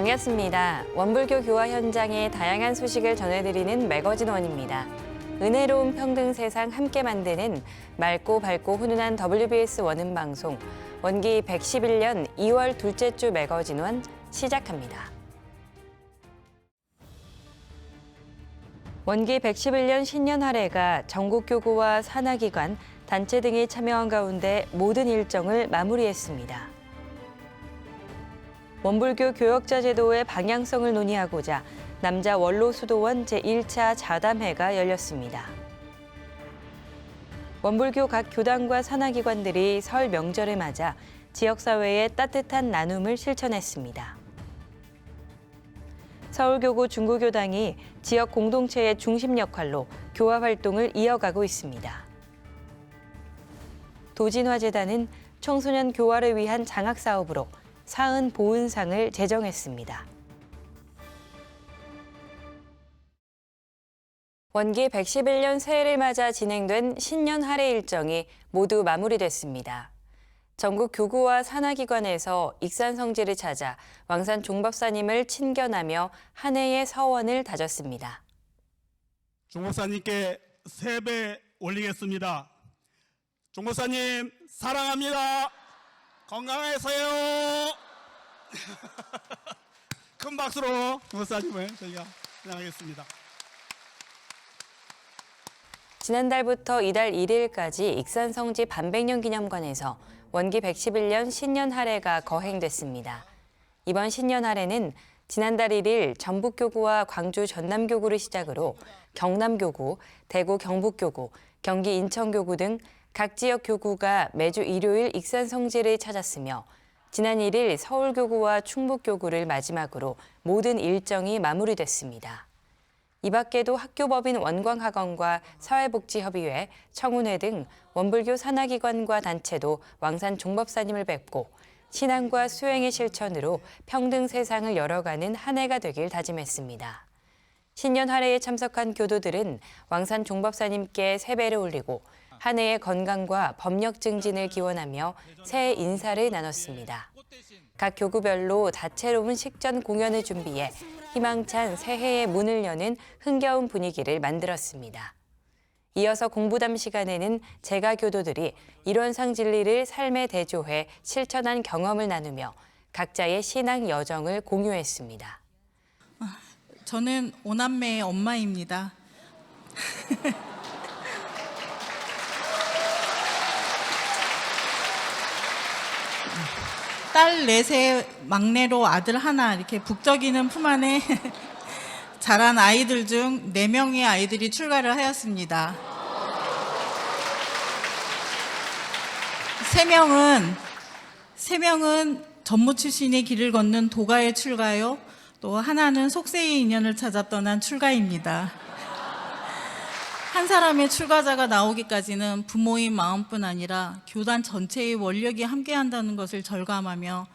반갑습니다. 원불교 교화 현장의 다양한 소식을 전해드리는 매거진 원입니다. 은혜로운 평등 세상 함께 만드는 맑고 밝고 훈훈한 WBS 원음 방송 원기 111년 2월 둘째 주 매거진 원 시작합니다. 원기 111년 신년 할애가 전국 교구와 산하기관, 단체 등이 참여한 가운데 모든 일정을 마무리했습니다. 원불교 교역자 제도의 방향성을 논의하고자 남자 원로수도원 제1차 자담회가 열렸습니다. 원불교 각 교단과 산하기관들이 설 명절을 맞아 지역사회의 따뜻한 나눔을 실천했습니다. 서울교구 중구교당이 지역 공동체의 중심 역할로 교화 활동을 이어가고 있습니다. 도진화재단은 청소년 교화를 위한 장학사업으로 사은 보은상을 제정했습니다. 원기 111년 새해를 맞아 진행된 신년 할애 일정이 모두 마무리됐습니다. 전국 교구와 산하기관에서 익산성지를 찾아 왕산 종법사님을 친견하며 한 해의 서원을 다졌습니다. 종법사님께 세배 올리겠습니다. 종법사님 사랑합니다. 건강하세요. 큰 박수로 종법사님을 저희가 사랑하겠습니다. 지난달부터 이달 1일까지 익산성지 반백년 기념관에서 원기 111년 신년 할애가 거행됐습니다. 이번 신년 할애는 지난달 1일 전북교구와 광주 전남교구를 시작으로 경남교구, 대구 경북교구, 경기 인천교구 등 각 지역 교구가 매주 일요일 익산성지를 찾았으며 지난 1일 서울교구와 충북교구를 마지막으로 모든 일정이 마무리됐습니다. 이 밖에도 학교법인 원광학원과 사회복지협의회, 청운회 등 원불교 산하기관과 단체도 왕산 종법사님을 뵙고 신앙과 수행의 실천으로 평등 세상을 열어가는 한 해가 되길 다짐했습니다. 신년 할애에 참석한 교도들은 왕산 종법사님께 세배를 올리고 한 해의 건강과 법력 증진을 기원하며 새해 인사를 나눴습니다. 각 교구별로 다채로운 식전 공연을 준비해 희망찬 새해의 문을 여는 흥겨운 분위기를 만들었습니다. 이어서 공부담 시간에는 제가 교도들이 일원상 진리를 삶에 대조해 실천한 경험을 나누며 각자의 신앙 여정을 공유했습니다. 저는 5남매의 엄마입니다. 딸 넷의 막내로 아들 하나 이렇게 북적이는 품 안에 자란 아이들 중 4명의 아이들이 출가를 하였습니다. 3명은 전무 출신의 길을 걷는 도가의 출가요. 또 하나는 속세의 인연을 찾아 떠난 출가입니다. 한 사람의 출가자가 나오기까지는 부모의 마음뿐 아니라 교단 전체의 원력이 함께한다는 것을 절감하며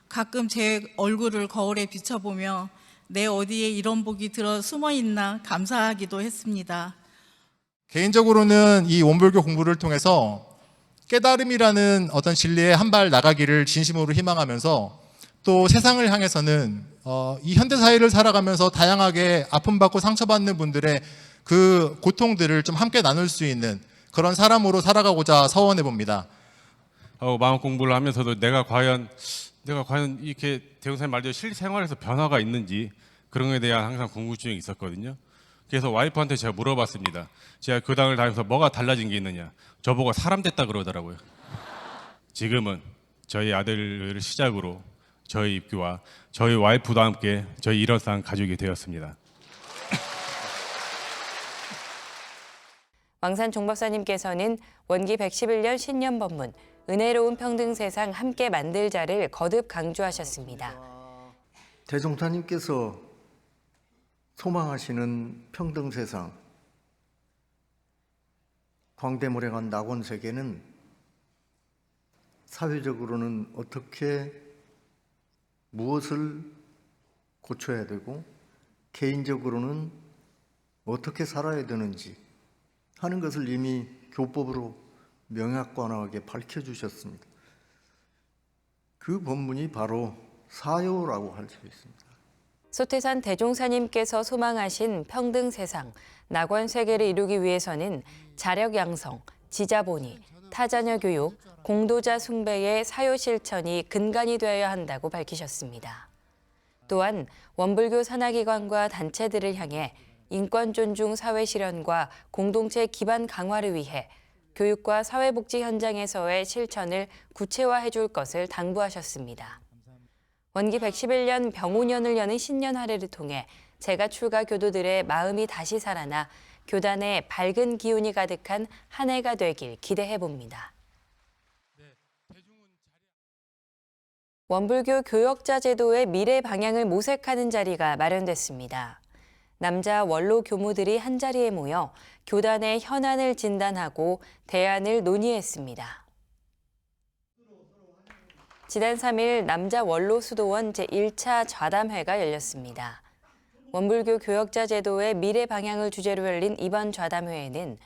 가끔 제 얼굴을 거울에 비춰보며 내 어디에 이런 복이 들어 숨어있나 감사하기도 했습니다. 개인적으로는 이 원불교 공부를 통해서 깨달음이라는 어떤 진리에 한 발 나가기를 진심으로 희망하면서 또 세상을 향해서는 이 현대사회를 살아가면서 다양하게 아픔받고 상처받는 분들의 그 고통들을 좀 함께 나눌 수 있는 그런 사람으로 살아가고자 서원해 봅니다. 마음 공부를 하면서도 내가 과연 이렇게 대웅사님 말대로 실생활에서 변화가 있는지 그런 것에 대한 항상 궁금증이 있었거든요. 그래서 와이프한테 제가 물어봤습니다. 제가 교당을 다니면서 뭐가 달라진 게 있느냐. 저보고 사람 됐다 그러더라고요. 지금은 저희 아들을 시작으로 저희 입교와 저희 와이프도 함께 저희 일원상 가족이 되었습니다. 왕산 종법사님께서는 원기 111년 신년 법문 은혜로운 평등 세상 함께 만들자를 거듭 강조하셨습니다. 대종사님께서 소망하시는 평등 세상, 광대무량한 낙원 세계는 사회적으로는 어떻게 무엇을 고쳐야 되고 개인적으로는 어떻게 살아야 되는지 하는 것을 이미 교법으로 명확관하게 밝혀주셨습니다. 그 법문이 바로 사요라고 할 수 있습니다. 소태산 대종사님께서 소망하신 평등 세상, 낙원 세계를 이루기 위해서는 자력 양성, 지자본의, 타자녀 교육, 공도자 숭배의 사요 실천이 근간이 되어야 한다고 밝히셨습니다. 또한 원불교 산하기관과 단체들을 향해 인권 존중 사회 실현과 공동체 기반 강화를 위해 교육과 사회복지 현장에서의 실천을 구체화해 줄 것을 당부하셨습니다. 원기 111년 병오년을 여는 신년 할애를 통해 재가 출가 교도들의 마음이 다시 살아나 교단에 밝은 기운이 가득한 한 해가 되길 기대해 봅니다. 원불교 교역자 제도의 미래 방향을 모색하는 자리가 마련됐습니다. 남자 원로 교무들이 한자리에 모여 교단의 현안을 진단하고 대안을 논의했습니다. 지난 3일 남자 원로 수도원 제1차 좌담회가 열렸습니다. 원불교 교역자 제도의 미래 방향을 주제로 열린 이번 좌담회에는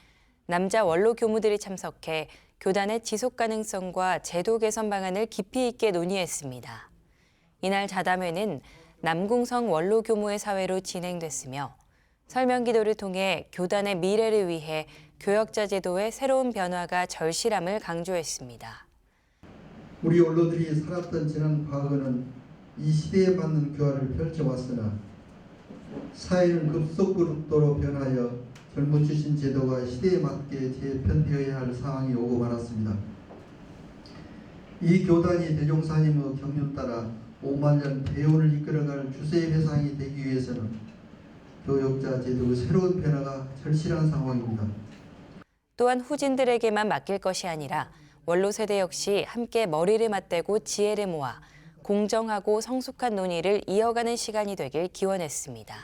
남자 원로 교무들이 참석해 교단의 지속 가능성과 제도 개선 방안을 깊이 있게 논의했습니다. 이날 좌담회는 남궁성 원로 교무의 사회로 진행됐으며 설명 기도를 통해 교단의 미래를 위해 교역자 제도의 새로운 변화가 절실함을 강조했습니다. 우리 원로들이 살았던 지난 과거는 이 시대에 맞는 교화를 펼쳐왔으나 사회는 급속도로 변하여 젊어주신 제도가 시대에 맞게 재편되어야 할 상황이 오고 말았습니다. 이 교단이 대종사님의 경륜 따라 5만 년 대운을 이끌어갈 주세의 회상이 되기 위해서는 교역자 제도의 새로운 변화가 절실한 상황입니다. 또한 후진들에게만 맡길 것이 아니라 원로 세대 역시 함께 머리를 맞대고 지혜를 모아 공정하고 성숙한 논의를 이어가는 시간이 되길 기원했습니다.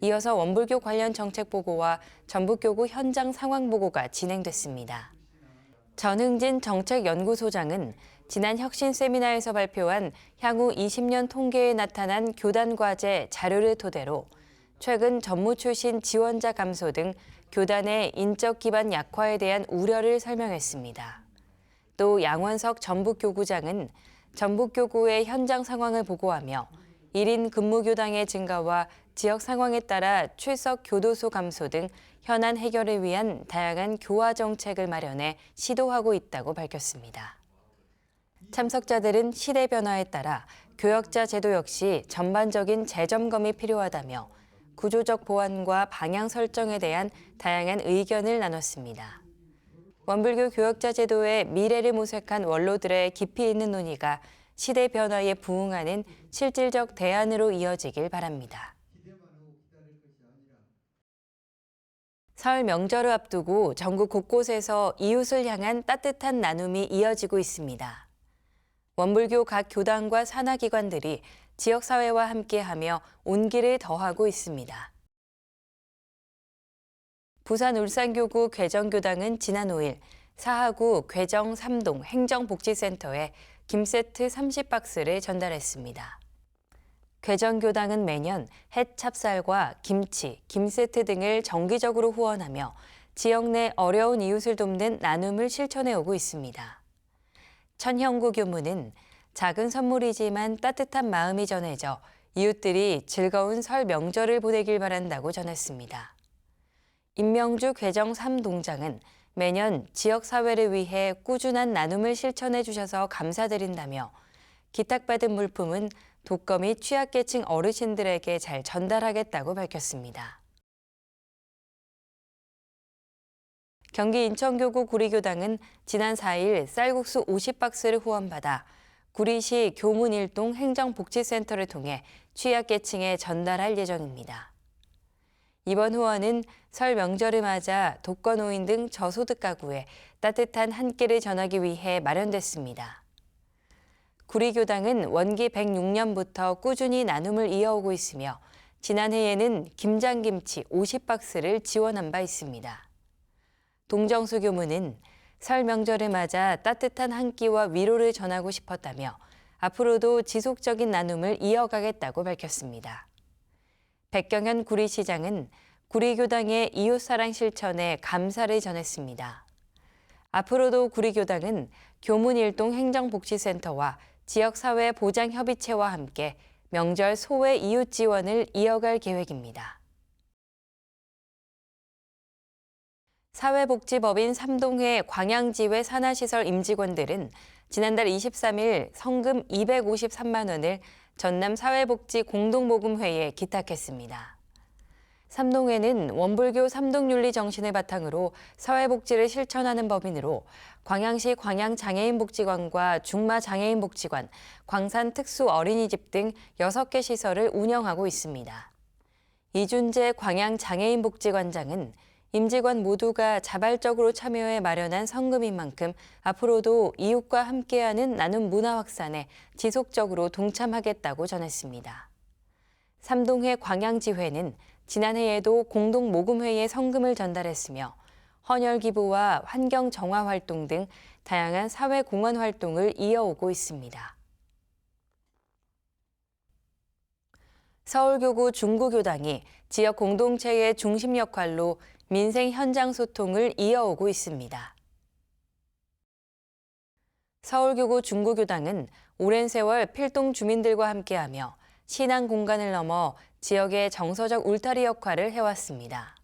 이어서 원불교 관련 정책 보고와 전북교구 현장 상황 보고가 진행됐습니다. 전흥진 정책연구소장은 지난 혁신 세미나에서 발표한 향후 20년 통계에 나타난 교단 과제 자료를 토대로 최근 전무 출신 지원자 감소 등 교단의 인적 기반 약화에 대한 우려를 설명했습니다. 또 양원석 전북교구장은 전북교구의 현장 상황을 보고하며 1인 근무교당의 증가와 지역 상황에 따라 출석 교도소 감소 등 현안 해결을 위한 다양한 교화 정책을 마련해 시도하고 있다고 밝혔습니다. 참석자들은 시대 변화에 따라 교역자 제도 역시 전반적인 재점검이 필요하다며 구조적 보완과 방향 설정에 대한 다양한 의견을 나눴습니다. 원불교 교역자 제도의 미래를 모색한 원로들의 깊이 있는 논의가 시대 변화에 부응하는 실질적 대안으로 이어지길 바랍니다. 설 명절을 앞두고 전국 곳곳에서 이웃을 향한 따뜻한 나눔이 이어지고 있습니다. 원불교 각 교단과 산하기관들이 지역사회와 함께하며 온기를 더하고 있습니다. 부산 울산교구 괴정교당은 지난 5일 사하구 괴정 3동 행정복지센터에 김세트 30박스를 전달했습니다. 괴정교당은 매년 햇 찹쌀과 김치, 김세트 등을 정기적으로 후원하며 지역 내 어려운 이웃을 돕는 나눔을 실천해 오고 있습니다. 천형구 교무는 작은 선물이지만 따뜻한 마음이 전해져 이웃들이 즐거운 설 명절을 보내길 바란다고 전했습니다. 임명주 괴정 3동장은 매년 지역사회를 위해 꾸준한 나눔을 실천해 주셔서 감사드린다며 기탁받은 물품은 독거 및 취약계층 어르신들에게 잘 전달하겠다고 밝혔습니다. 경기 인천교구 구리교당은 지난 4일 쌀국수 50박스를 후원받아 구리시 교문 1동 행정복지센터를 통해 취약계층에 전달할 예정입니다. 이번 후원은 설 명절을 맞아 독거노인 등 저소득 가구에 따뜻한 한 끼를 전하기 위해 마련됐습니다. 구리교당은 원기 106년부터 꾸준히 나눔을 이어오고 있으며 지난해에는 김장김치 50박스를 지원한 바 있습니다. 동정수 교무는 설 명절을 맞아 따뜻한 한 끼와 위로를 전하고 싶었다며 앞으로도 지속적인 나눔을 이어가겠다고 밝혔습니다. 백경현 구리시장은 구리교당의 이웃사랑 실천에 감사를 전했습니다. 앞으로도 구리교당은 교문 1동 행정복지센터와 지역사회 보장협의체와 함께 명절 소외 이웃 지원을 이어갈 계획입니다. 사회복지법인 삼동회 광양지회 산하시설 임직원들은 지난달 23일 성금 253만 원을 전남 사회복지 공동모금회에 기탁했습니다. 삼동회는 원불교 삼동윤리 정신을 바탕으로 사회복지를 실천하는 법인으로 광양시 광양장애인복지관과 중마장애인복지관, 광산특수어린이집 등 6개 시설을 운영하고 있습니다. 이준재 광양장애인복지관장은 임직원 모두가 자발적으로 참여해 마련한 성금인 만큼 앞으로도 이웃과 함께하는 나눔 문화 확산에 지속적으로 동참하겠다고 전했습니다. 삼동회 광양지회는 지난해에도 공동 모금회에 성금을 전달했으며 헌혈 기부와 환경 정화 활동 등 다양한 사회 공헌 활동을 이어오고 있습니다. 서울교구 중구교당이 지역 공동체의 중심 역할로 민생 현장 소통을 이어오고 있습니다. 서울교구 중구교당은 오랜 세월 필동 주민들과 함께하며 신앙 공간을 넘어 지역의 정서적 울타리 역할을 해왔습니다.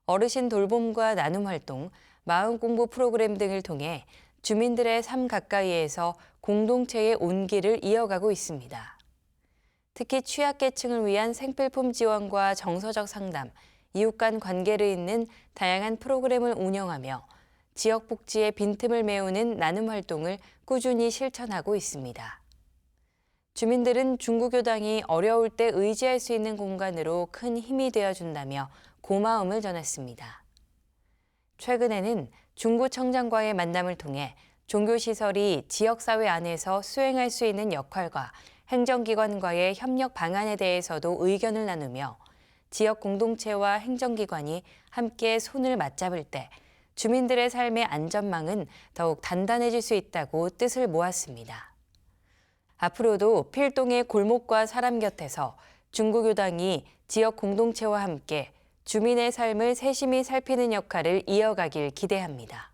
어르신 돌봄과 나눔 활동, 마음 공부 프로그램 등을 통해 주민들의 삶 가까이에서 공동체의 온기를 이어가고 있습니다. 특히 취약계층을 위한 생필품 지원과 정서적 상담, 이웃 간 관계를 잇는 다양한 프로그램을 운영하며 지역 복지의 빈틈을 메우는 나눔 활동을 꾸준히 실천하고 있습니다. 주민들은 중구교당이 어려울 때 의지할 수 있는 공간으로 큰 힘이 되어준다며 고마움을 전했습니다. 최근에는 중구청장과의 만남을 통해 종교시설이 지역사회 안에서 수행할 수 있는 역할과 행정기관과의 협력 방안에 대해서도 의견을 나누며 지역 공동체와 행정기관이 함께 손을 맞잡을 때 주민들의 삶의 안전망은 더욱 단단해질 수 있다고 뜻을 모았습니다. 앞으로도 필동의 골목과 사람 곁에서 중구교당이 지역 공동체와 함께 주민의 삶을 세심히 살피는 역할을 이어가길 기대합니다.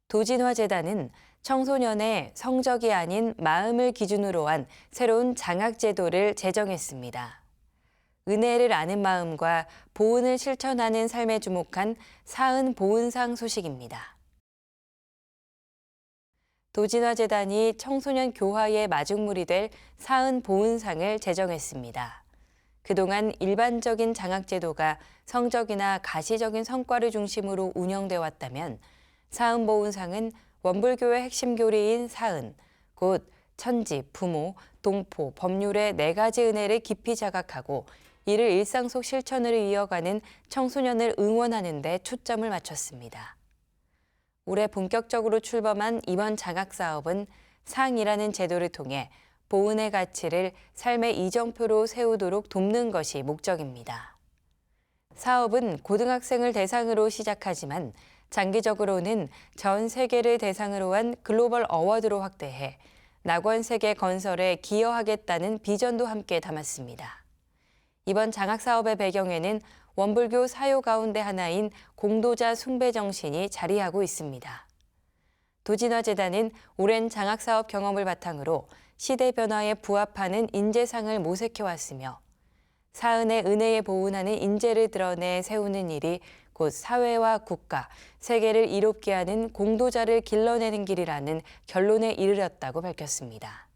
도진화재단은 청소년의 성적이 아닌 마음을 기준으로 한 새로운 장학제도를 제정했습니다. 은혜를 아는 마음과 보은을 실천하는 삶에 주목한 사은 보은상 소식입니다. 도진화재단이 청소년 교화의 마중물이 될 사은 보은상을 제정했습니다. 그동안 일반적인 장학제도가 성적이나 가시적인 성과를 중심으로 운영되어 왔다면 사은 보은상은 원불교의 핵심 교리인 사은, 곧 천지, 부모, 동포, 법률의 4가지 은혜를 깊이 자각하고 이를 일상 속 실천으로 이어가는 청소년을 응원하는 데 초점을 맞췄습니다. 올해 본격적으로 출범한 이번 장학사업은 상이라는 제도를 통해 보은의 가치를 삶의 이정표로 세우도록 돕는 것이 목적입니다. 사업은 고등학생을 대상으로 시작하지만 장기적으로는 전 세계를 대상으로 한 글로벌 어워드로 확대해 낙원 세계 건설에 기여하겠다는 비전도 함께 담았습니다. 이번 장학사업의 배경에는 원불교 사요 가운데 하나인 공도자 숭배 정신이 자리하고 있습니다. 도진화재단은 오랜 장학사업 경험을 바탕으로 시대 변화에 부합하는 인재상을 모색해왔으며 사은의 은혜에 보은하는 인재를 드러내 세우는 일이 곧 사회와 국가, 세계를 이롭게 하는 공도자를 길러내는 길이라는 결론에 이르렀다고 밝혔습니다.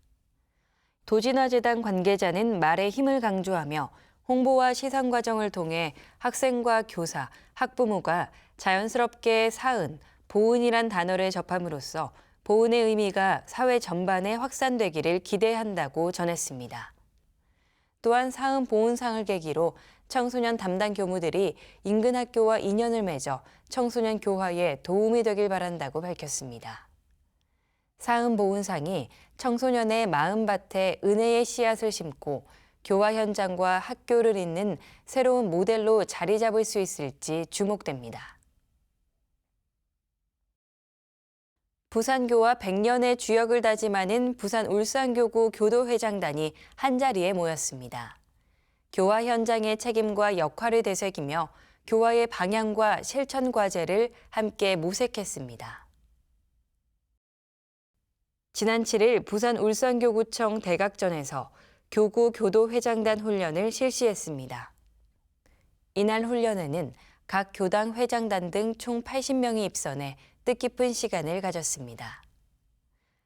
도진화재단 관계자는 말의 힘을 강조하며 홍보와 시상 과정을 통해 학생과 교사, 학부모가 자연스럽게 사은, 보은이란 단어를 접함으로써 보은의 의미가 사회 전반에 확산되기를 기대한다고 전했습니다. 또한 사은 보은상을 계기로 청소년 담당 교무들이 인근 학교와 인연을 맺어 청소년 교화에 도움이 되길 바란다고 밝혔습니다. 사은 보은상이 청소년의 마음밭에 은혜의 씨앗을 심고 교화 현장과 학교를 잇는 새로운 모델로 자리 잡을 수 있을지 주목됩니다. 부산교와 100년의 주역을 다짐하는 부산 울산교구 교도회장단이 한자리에 모였습니다. 교화 현장의 책임과 역할을 되새기며 교화의 방향과 실천 과제를 함께 모색했습니다. 지난 7일 부산 울산교구청 대각전에서 교구 교도회장단 훈련을 실시했습니다. 이날 훈련에는 각 교당 회장단 등 총 80명이 입선해 뜻깊은 시간을 가졌습니다.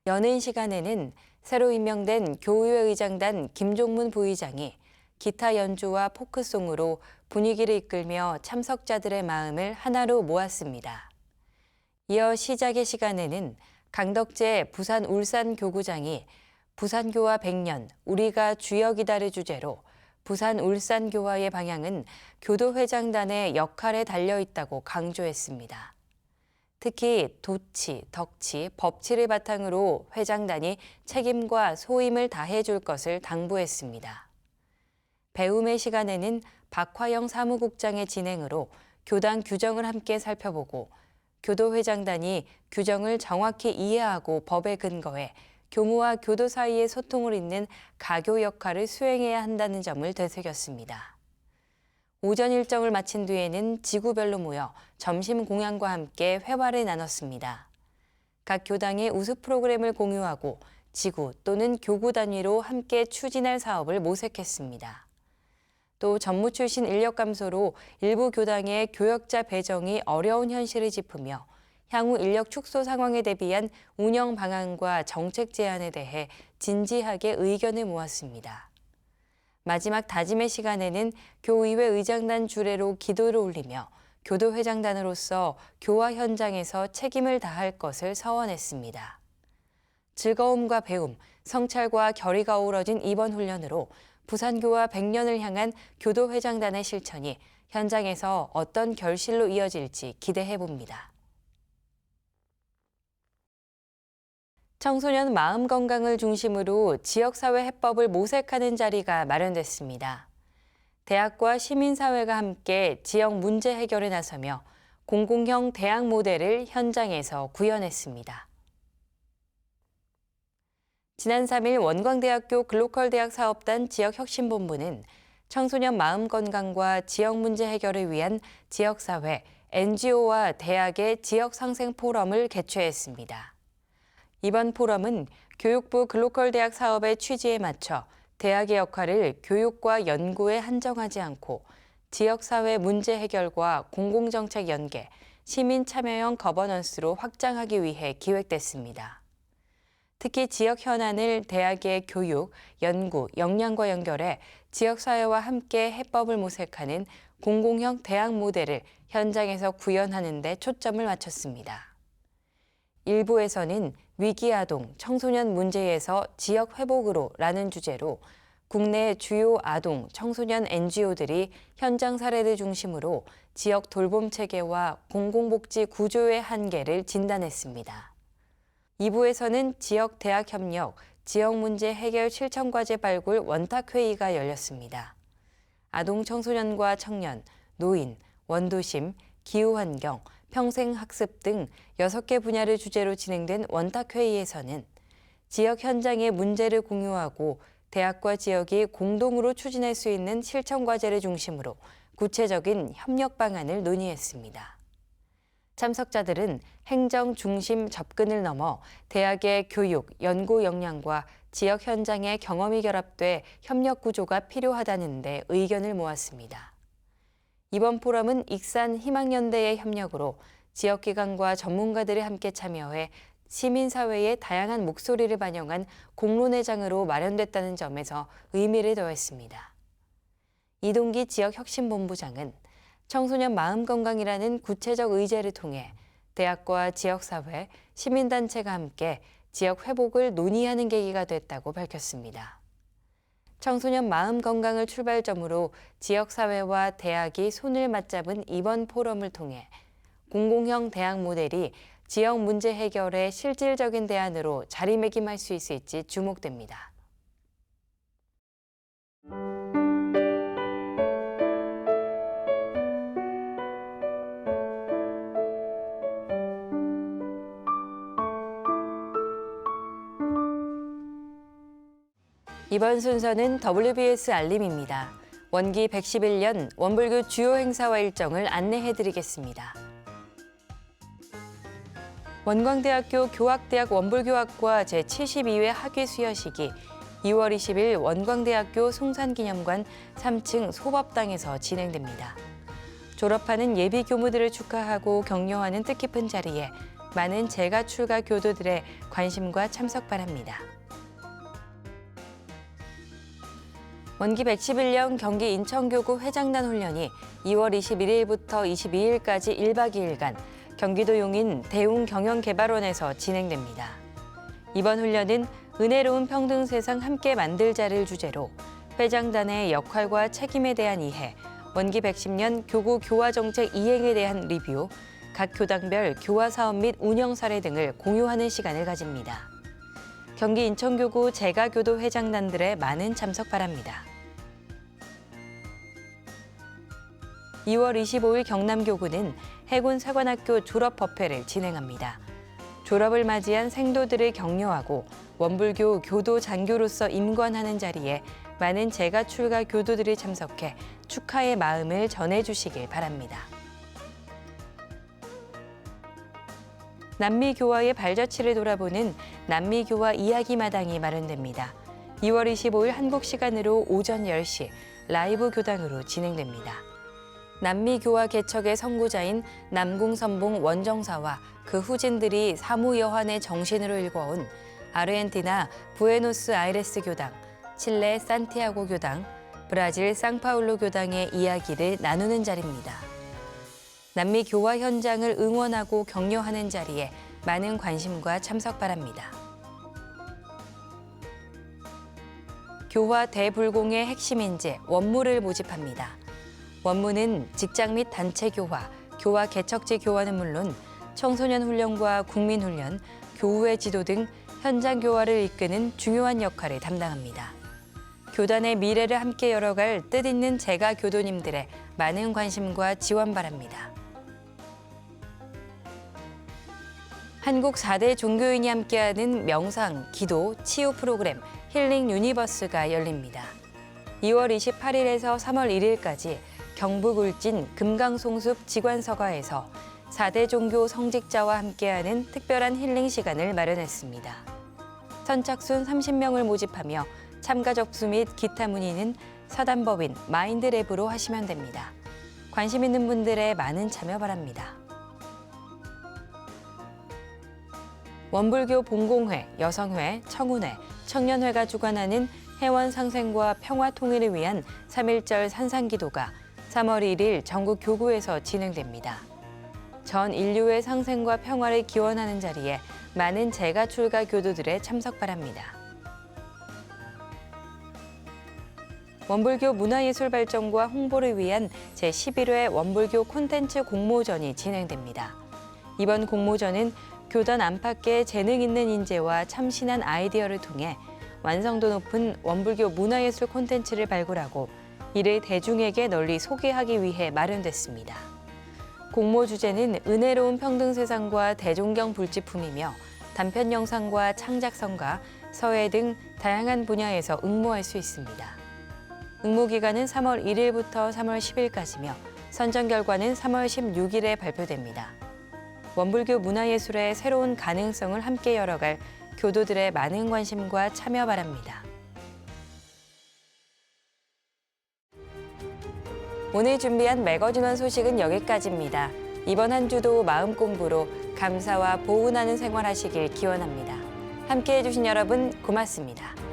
여는 시간에는 새로 임명된 교의회 의장단 김종문 부의장이 기타 연주와 포크송으로 분위기를 이끌며 참석자들의 마음을 하나로 모았습니다. 이어 시작의 시간에는 강덕재 부산 울산 교구장이 부산교화 100년 우리가 주역이다를 주제로 부산 울산교화의 방향은 교도회장단의 역할에 달려있다고 강조했습니다. 특히 도치, 덕치, 법치를 바탕으로 회장단이 책임과 소임을 다해줄 것을 당부했습니다. 배움의 시간에는 박화영 사무국장의 진행으로 교당 규정을 함께 살펴보고 교도회장단이 규정을 정확히 이해하고 법에 근거해 교무와 교도 사이의 소통을 잇는 가교 역할을 수행해야 한다는 점을 되새겼습니다. 오전 일정을 마친 뒤에는 지구별로 모여 점심 공양과 함께 회화를 나눴습니다. 각 교당의 우수 프로그램을 공유하고 지구 또는 교구 단위로 함께 추진할 사업을 모색했습니다. 또 전무 출신 인력 감소로 일부 교당의 교역자 배정이 어려운 현실을 짚으며 향후 인력 축소 상황에 대비한 운영 방안과 정책 제안에 대해 진지하게 의견을 모았습니다. 마지막 다짐의 시간에는 교의회 의장단 주례로 기도를 올리며 교도회장단으로서 교화 현장에서 책임을 다할 것을 서원했습니다. 즐거움과 배움, 성찰과 결의가 어우러진 이번 훈련으로 부산교화 100년을 향한 교도회장단의 실천이 현장에서 어떤 결실로 이어질지 기대해 봅니다. 청소년 마음 건강을 중심으로 지역사회 해법을 모색하는 자리가 마련됐습니다. 대학과 시민사회가 함께 지역 문제 해결에 나서며 공공형 대학 모델을 현장에서 구현했습니다. 지난 3일 원광대학교 글로컬대학 사업단 지역혁신본부는 청소년 마음 건강과 지역 문제 해결을 위한 지역사회, NGO와 대학의 지역상생 포럼을 개최했습니다. 이번 포럼은 교육부 글로컬대학 사업의 취지에 맞춰 대학의 역할을 교육과 연구에 한정하지 않고 지역사회 문제 해결과 공공정책 연계, 시민 참여형 거버넌스로 확장하기 위해 기획됐습니다. 특히 지역 현안을 대학의 교육, 연구, 역량과 연결해 지역사회와 함께 해법을 모색하는 공공형 대학 모델을 현장에서 구현하는 데 초점을 맞췄습니다. 일부에서는 위기아동, 청소년 문제에서 지역 회복으로 라는 주제로 국내 주요 아동, 청소년 NGO들이 현장 사례를 중심으로 지역 돌봄 체계와 공공복지 구조의 한계를 진단했습니다. 2부에서는 지역 대학 협력, 지역 문제 해결 실천과제 발굴 원탁회의가 열렸습니다. 아동 청소년과 청년, 노인, 원도심, 기후환경, 평생학습 등 6개 분야를 주제로 진행된 원탁회의에서는 지역 현장의 문제를 공유하고 대학과 지역이 공동으로 추진할 수 있는 실천과제를 중심으로 구체적인 협력 방안을 논의했습니다. 참석자들은 행정 중심 접근을 넘어 대학의 교육, 연구 역량과 지역 현장의 경험이 결합돼 협력 구조가 필요하다는 데 의견을 모았습니다. 이번 포럼은 익산 희망연대의 협력으로 지역기관과 전문가들이 함께 참여해 시민사회의 다양한 목소리를 반영한 공론회장으로 마련됐다는 점에서 의미를 더했습니다. 이동기 지역혁신본부장은 청소년 마음건강이라는 구체적 의제를 통해 대학과 지역사회, 시민단체가 함께 지역 회복을 논의하는 계기가 됐다고 밝혔습니다. 청소년 마음 건강을 출발점으로 지역사회와 대학이 손을 맞잡은 이번 포럼을 통해 공공형 대학 모델이 지역 문제 해결에 실질적인 대안으로 자리매김할 수 있을지 주목됩니다. 이번 순서는 WBS 알림입니다. 원기 111년 원불교 주요 행사와 일정을 안내해드리겠습니다. 원광대학교 교학대학 원불교학과 제72회 학위 수여식이 2월 20일 원광대학교 송산기념관 3층 소법당에서 진행됩니다. 졸업하는 예비 교무들을 축하하고 격려하는 뜻깊은 자리에 많은 재가 출가 교도들의 관심과 참석 바랍니다. 원기 111년 경기 인천교구 회장단 훈련이 2월 21일부터 22일까지 1박 2일간 경기도 용인 대웅경영개발원에서 진행됩니다. 이번 훈련은 은혜로운 평등 세상 함께 만들자를 주제로 회장단의 역할과 책임에 대한 이해, 원기 110년 교구 교화정책 이행에 대한 리뷰, 각 교당별 교화 사업 및 운영 사례 등을 공유하는 시간을 가집니다. 경기 인천교구 재가교도 회장단들의 많은 참석 바랍니다. 2월 25일 경남교구는 해군사관학교 졸업법회를 진행합니다. 졸업을 맞이한 생도들을 격려하고 원불교 교도 장교로서 임관하는 자리에 많은 재가 출가 교도들이 참석해 축하의 마음을 전해주시길 바랍니다. 남미교화의 발자취를 돌아보는 남미교화 이야기마당이 마련됩니다. 2월 25일 한국 시간으로 오전 10시 라이브 교당으로 진행됩니다. 남미교화 개척의 선구자인 남궁선봉 원정사와 그 후진들이 사무여환의 정신으로 일궈온 아르헨티나 부에노스아이레스 교당, 칠레 산티아고 교당, 브라질 상파울루 교당의 이야기를 나누는 자리입니다. 남미 교화 현장을 응원하고 격려하는 자리에 많은 관심과 참석 바랍니다. 교화 대불공의 핵심 인재 원무를 모집합니다. 원무는 직장 및 단체 교화, 교화 개척지 교화는 물론 청소년 훈련과 국민 훈련, 교우의 지도 등 현장 교화를 이끄는 중요한 역할을 담당합니다. 교단의 미래를 함께 열어갈 뜻있는 재가 교도님들의 많은 관심과 지원 바랍니다. 한국 4대 종교인이 함께하는 명상, 기도, 치유 프로그램 힐링 유니버스가 열립니다. 2월 28일에서 3월 1일까지 경북 울진 금강송숲 직관서가에서 4대 종교 성직자와 함께하는 특별한 힐링 시간을 마련했습니다. 선착순 30명을 모집하며 참가 접수 및 기타 문의는 사단법인 마인드랩으로 하시면 됩니다. 관심 있는 분들의 많은 참여 바랍니다. 원불교 봉공회, 여성회, 청운회, 청년회가 주관하는 해원 상생과 평화 통일을 위한 3.1절 산상기도가 3월 1일 전국 교구에서 진행됩니다. 전 인류의 상생과 평화를 기원하는 자리에 많은 재가 출가 교도들의 참석 바랍니다. 원불교 문화예술 발전과 홍보를 위한 제11회 원불교 콘텐츠 공모전이 진행됩니다. 이번 공모전은 교단 안팎의 재능 있는 인재와 참신한 아이디어를 통해 완성도 높은 원불교 문화예술 콘텐츠를 발굴하고 이를 대중에게 널리 소개하기 위해 마련됐습니다. 공모 주제는 은혜로운 평등 세상과 대종경 불지품이며 단편 영상과 창작성가, 서예 등 다양한 분야에서 응모할 수 있습니다. 응모 기간은 3월 1일부터 3월 10일까지며 선정 결과는 3월 16일에 발표됩니다. 원불교 문화예술의 새로운 가능성을 함께 열어갈 교도들의 많은 관심과 참여 바랍니다. 오늘 준비한 매거진원 소식은 여기까지입니다. 이번 한 주도 마음 공부로 감사와 보은하는 생활하시길 기원합니다. 함께해 주신 여러분 고맙습니다.